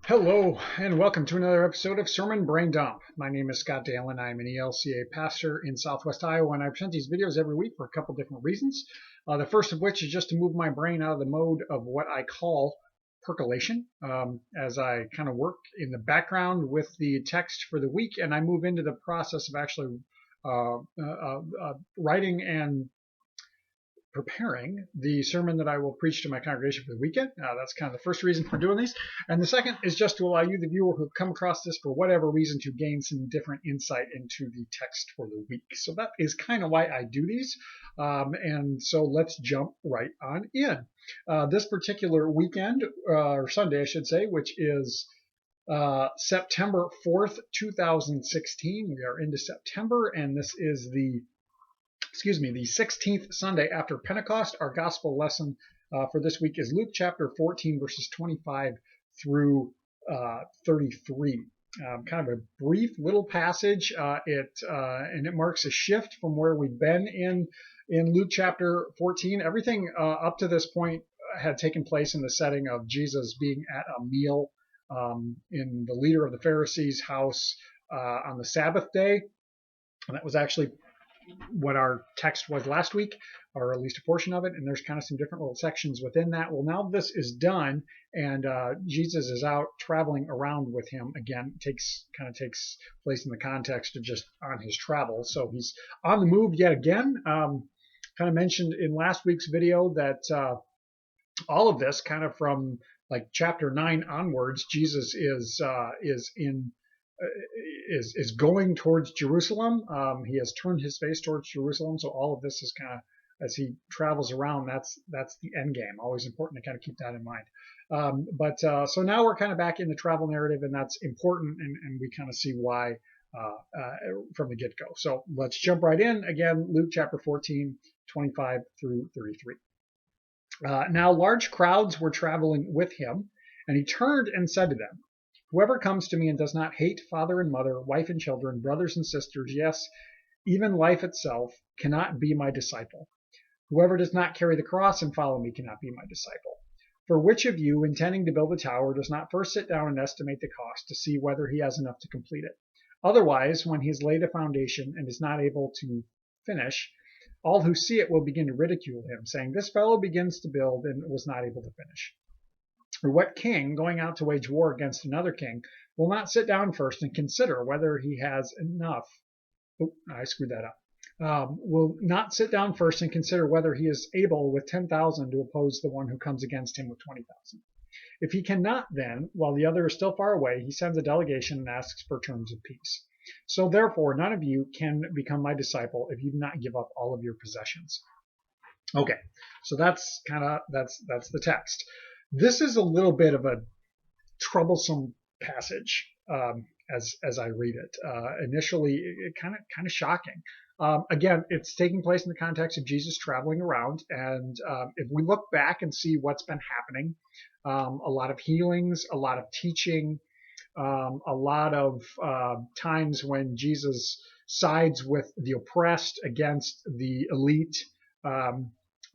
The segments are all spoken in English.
Hello, and welcome to another episode of Sermon Braindump. My name is Scott Dalen. I'm an ELCA pastor in Southwest Iowa, and I present these videos every week for a couple different reasons. The first of which is just to move my brain out of the mode of what I call percolation, as I kind of work in the background with the text for the week, and I move into the process of actually writing and preparing the sermon that I will preach to my congregation for the weekend. That's kind of the first reason for doing these. And the second is just to allow you, the viewer who have come across this for whatever reason, to gain some different insight into the text for the week. So that is kind of why I do these. And so let's jump right on in. This particular weekend, or Sunday, I should say, which is September 4th, 2016. We are into September, and this is the 16th Sunday after Pentecost. Our gospel lesson for this week is Luke chapter 14, verses 25 through 33. Kind of a brief little passage. It marks a shift from where we've been in Luke chapter 14. Everything up to this point had taken place in the setting of Jesus being at a meal in the leader of the Pharisees' house on the Sabbath day. And that was actually what our text was last week, or at least a portion of it, and there's kind of some different little sections within that. Well, now this is done, and Jesus is out traveling around with him again. Takes place in the context of just on his travels, so he's on the move yet again. Kind of mentioned in last week's video that all of this, kind of from like chapter 9 onwards, Jesus is going towards Jerusalem. He has turned his face towards Jerusalem. So all of this is kind of, as he travels around, that's the end game. Always important to kind of keep that in mind. So now we're kind of back in the travel narrative, and that's important, and we kind of see why from the get-go. So let's jump right in. Again, Luke chapter 14, 25 through 33. Now large crowds were traveling with him, and he turned and said to them, "Whoever comes to me and does not hate father and mother, wife and children, brothers and sisters, yes, even life itself, cannot be my disciple. Whoever does not carry the cross and follow me cannot be my disciple. For which of you, intending to build a tower, does not first sit down and estimate the cost to see whether he has enough to complete it? Otherwise, when he has laid a foundation and is not able to finish, all who see it will begin to ridicule him, saying, 'This fellow begins to build and was not able to finish.' Or what king, going out to wage war against another king, will not sit down first and consider whether he has enough?" Oh, I screwed that up. Will not sit down first and consider whether he is able with 10,000 to oppose the one who comes against him with 20,000. If he cannot, then, while the other is still far away, he sends a delegation and asks for terms of peace. So therefore, none of you can become my disciple if you do not give up all of your possessions. Okay, so that's the text. This is a little bit of a troublesome passage as I read it. Initially, it kind of shocking. Again, it's taking place in the context of Jesus traveling around, and if we look back and see what's been happening, a lot of healings, a lot of teaching, a lot of times when Jesus sides with the oppressed against the elite.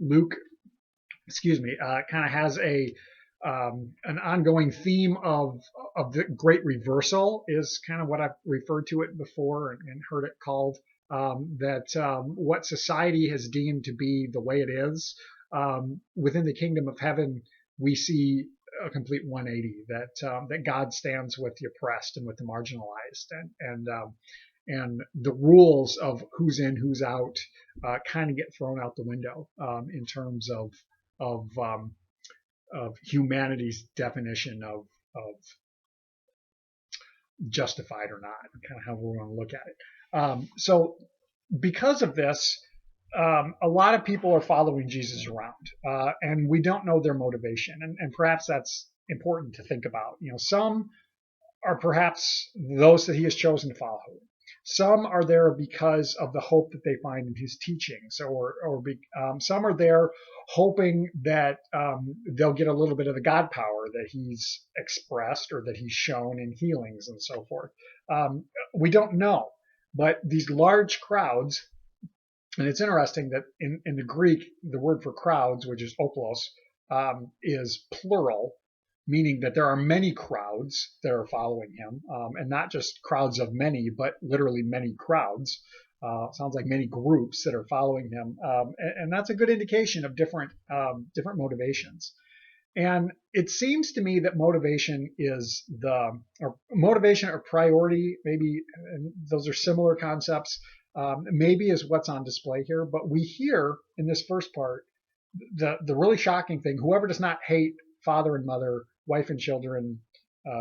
Luke kind of has an ongoing theme of the great reversal, is kind of what I've referred to it before and heard it called, that what society has deemed to be the way it is, within the kingdom of heaven, we see a complete 180, that God stands with the oppressed and with the marginalized, and the rules of who's in, who's out, kind of get thrown out the window in terms of humanity's definition of justified or not, kind of how we want to look at it. So because of this, a lot of people are following Jesus around, and we don't know their motivation, and perhaps that's important to think about. Some are perhaps those that he has chosen to follow. Some are there because of the hope that they find in his teachings, or some are there hoping that they'll get a little bit of the God power that he's expressed or that he's shown in healings and so forth. We don't know, but these large crowds, and it's interesting that in the Greek, the word for crowds, which is oikos, is plural, meaning that there are many crowds that are following him, and not just crowds of many, but literally many crowds. Sounds like many groups that are following him, and that's a good indication of different motivations. And it seems to me that motivation or priority, maybe, and those are similar concepts, maybe is what's on display here. But we hear in this first part the really shocking thing: whoever does not hate father and mother, wife and children,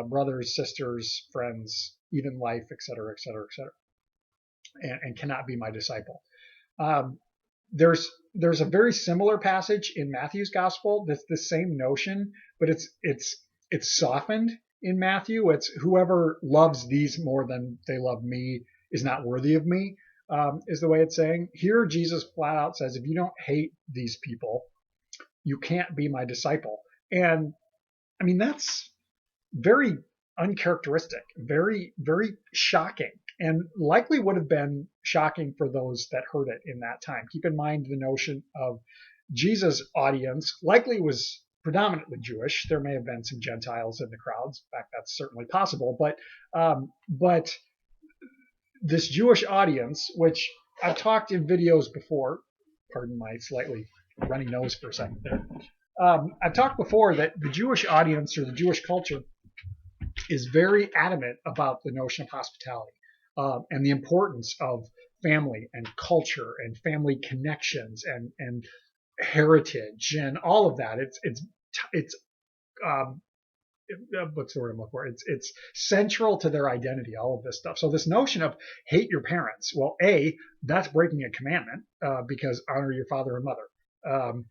brothers, sisters, friends, even life, etc., etc., etc., and cannot be my disciple. Um, there's a very similar passage in Matthew's gospel that's the same notion, but it's softened in Matthew. It's whoever loves these more than they love me is not worthy of me, is the way it's saying. Here, Jesus flat out says, if you don't hate these people, you can't be my disciple. And I mean, that's very uncharacteristic, very, very shocking, and likely would have been shocking for those that heard it in that time. Keep in mind the notion of Jesus' audience likely was predominantly Jewish. There may have been some Gentiles in the crowds. In fact, that's certainly possible. But this Jewish audience, which I've talked in videos before, pardon my slightly runny nose for a second there. I've talked before that the Jewish audience or the Jewish culture is very adamant about the notion of hospitality, and the importance of family and culture and family connections and heritage and all of that. It's um, what's the word I'm looking for? It's central to their identity. All of this stuff. So this notion of hate your parents. Well, that's breaking a commandment, because honor your father and mother.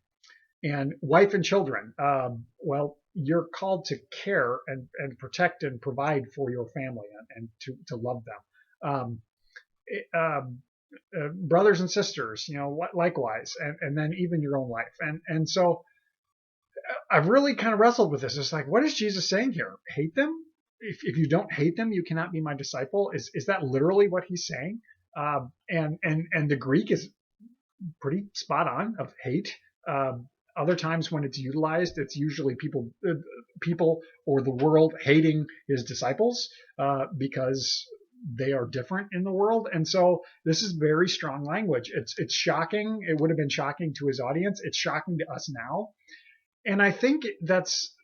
And wife and children. Well, you're called to care and protect and provide for your family and to love them. Brothers and sisters, likewise, and then even your own life. And so I've really kind of wrestled with this. It's like, what is Jesus saying here? Hate them? If you don't hate them, you cannot be my disciple. Is that literally what he's saying? And the Greek is pretty spot on of hate. Other times when it's utilized, it's usually people or the world hating his disciples, because they are different in the world. And so this is very strong language. It's shocking. It would have been shocking to his audience. It's shocking to us now. And I think that's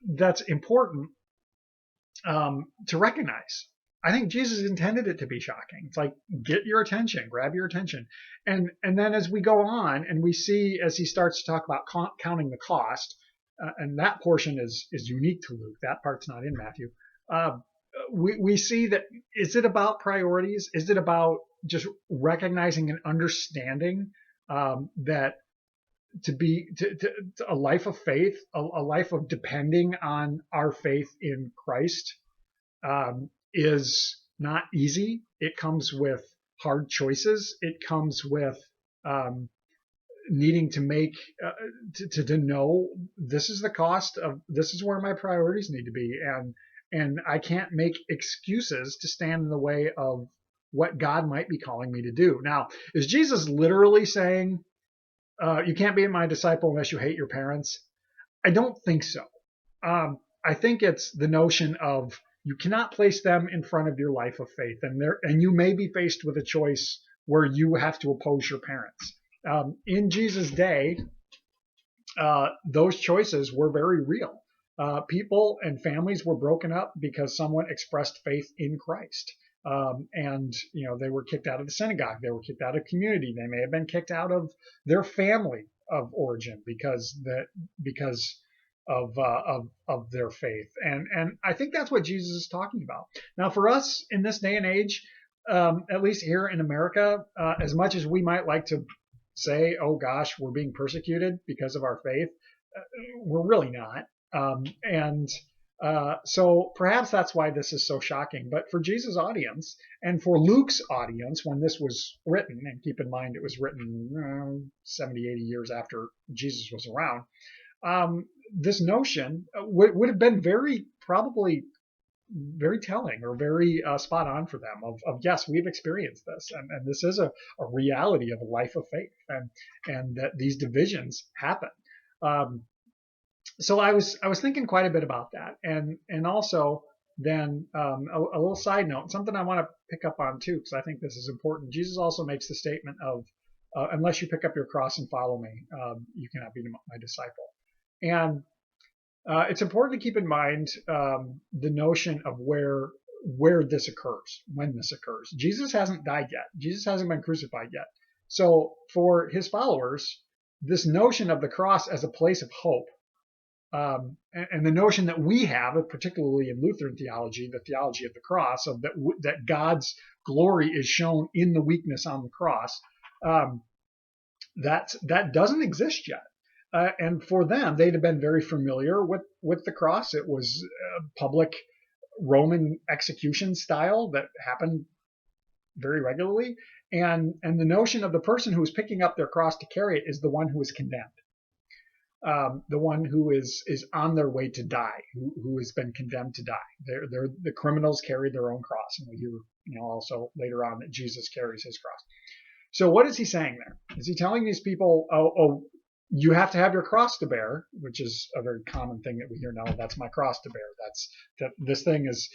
important, to recognize. I think Jesus intended it to be shocking. It's like, get your attention, grab your attention. And then as we go on and we see, as he starts to talk about counting the cost, and that portion is unique to Luke. That part's not in Matthew. We see that, is it about priorities? Is it about just recognizing and understanding, that to a life of faith, a life of depending on our faith in Christ, is not easy. It comes with hard choices. It comes with needing to make to know this is the cost of, this is where my priorities need to be, and I can't make excuses to stand in the way of what God might be calling me to do. Now, is Jesus literally saying, you can't be my disciple unless you hate your parents? I don't think so. I think it's the notion of, you cannot place them in front of your life of faith, and you may be faced with a choice where you have to oppose your parents. In Jesus' day, those choices were very real. People and families were broken up because someone expressed faith in Christ. And they were kicked out of the synagogue. They were kicked out of community. They may have been kicked out of their family of origin because of their faith. And I think that's what Jesus is talking about. Now, for us in this day and age, at least here in America, as much as we might like to say, oh gosh, we're being persecuted because of our faith, we're really not. So perhaps that's why this is so shocking. But for Jesus' audience and for Luke's audience, when this was written, and keep in mind it was written 70, 80 years after Jesus was around, this notion would have been probably very telling, or very spot on for them of yes, we've experienced this, and this is a reality of a life of faith, and that these divisions happen. So I was thinking quite a bit about that, and also then a little side note, something I want to pick up on too, because I think this is important. Jesus also makes the statement of, unless you pick up your cross and follow me, you cannot be my disciple. And it's important to keep in mind the notion of where this occurs, when this occurs. Jesus hasn't died yet. Jesus hasn't been crucified yet. So for his followers, this notion of the cross as a place of hope, and the notion that we have, particularly in Lutheran theology, the theology of the cross, of that God's glory is shown in the weakness on the cross, um, that doesn't exist yet. And for them, they'd have been very familiar with the cross. It was a public Roman execution style that happened very regularly. And the notion of the person who is picking up their cross to carry it is the one who is condemned, the one who is on their way to die, who has been condemned to die. They're the criminals carry their own cross, and we hear also later on that Jesus carries his cross. So what is he saying there? Is he telling these people, oh, you have to have your cross to bear, which is a very common thing that we hear now. That's my cross to bear. That this thing is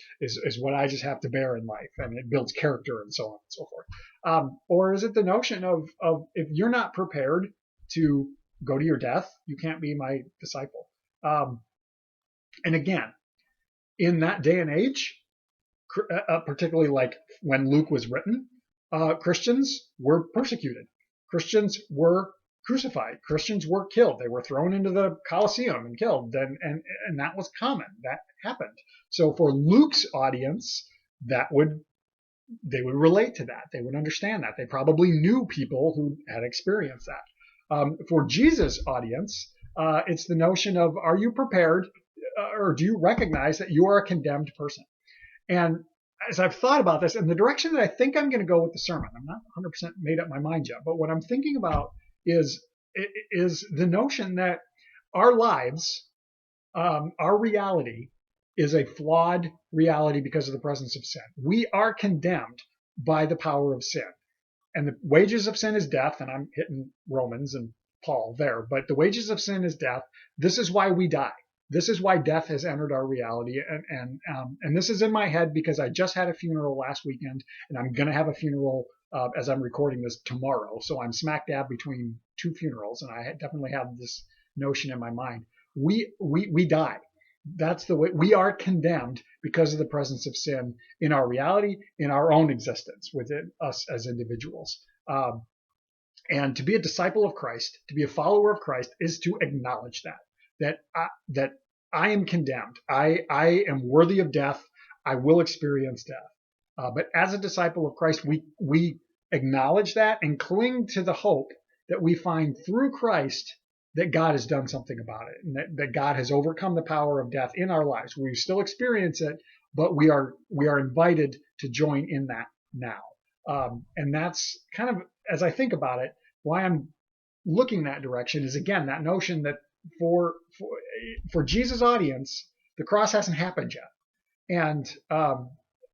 what I just have to bear in life, and it builds character and so on and so forth. Or is it the notion of if you're not prepared to go to your death, you can't be my disciple? And again, in that day and age, particularly like when Luke was written, Christians were persecuted. Christians were crucified. Christians were killed. They were thrown into the Colosseum and killed. And that was common. That happened. So for Luke's audience, they would relate to that. They would understand that. They probably knew people who had experienced that. For Jesus' audience, it's the notion of, are you prepared, or do you recognize that you are a condemned person? And as I've thought about this, and the direction that I think I'm going to go with the sermon, I'm not 100% made up my mind yet, but what I'm thinking about is the notion that our lives, our reality, is a flawed reality because of the presence of sin. We are condemned by the power of sin. And the wages of sin is death, and I'm hitting Romans and Paul there, but the wages of sin is death. This is why we die. This is why death has entered our reality, and this is in my head because I just had a funeral last weekend, and I'm going to have a funeral as I'm recording this tomorrow. So I'm smack dab between two funerals, and I definitely have this notion in my mind. We die. That's the way we are condemned because of the presence of sin in our reality, in our own existence, within us as individuals. And to be a disciple of Christ, to be a follower of Christ, is to acknowledge that I am condemned. I am worthy of death. I will experience death. But as a disciple of Christ, we acknowledge that and cling to the hope that we find through Christ, that God has done something about it, and that God has overcome the power of death in our lives. We still experience it, but we are invited to join in that now. And that's kind of, as I think about it, why I'm looking that direction is, again, that notion that for Jesus' audience, the cross hasn't happened yet, and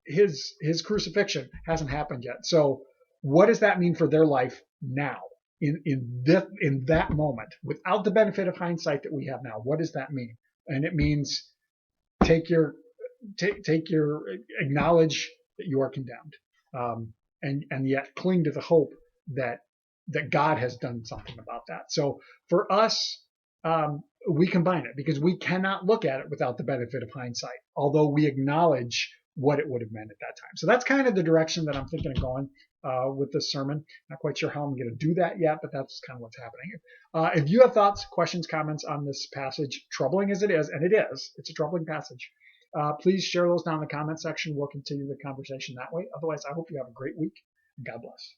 his crucifixion hasn't happened yet. So what does that mean for their life now, in that moment, without the benefit of hindsight that we have now? What does that mean? And it means take your acknowledge that you are condemned, and yet cling to the hope that God has done something about that. So for us, we combine it because we cannot look at it without the benefit of hindsight, although we acknowledge what it would have meant at that time. So that's kind of the direction that I'm thinking of going with this sermon. Not quite sure how I'm going to do that yet, but that's kind of what's happening. If you have thoughts, questions, comments on this passage, troubling as it is, and it's a troubling passage, please share those down in the comment section. We'll continue the conversation that way. Otherwise, I hope you have a great week, and God bless.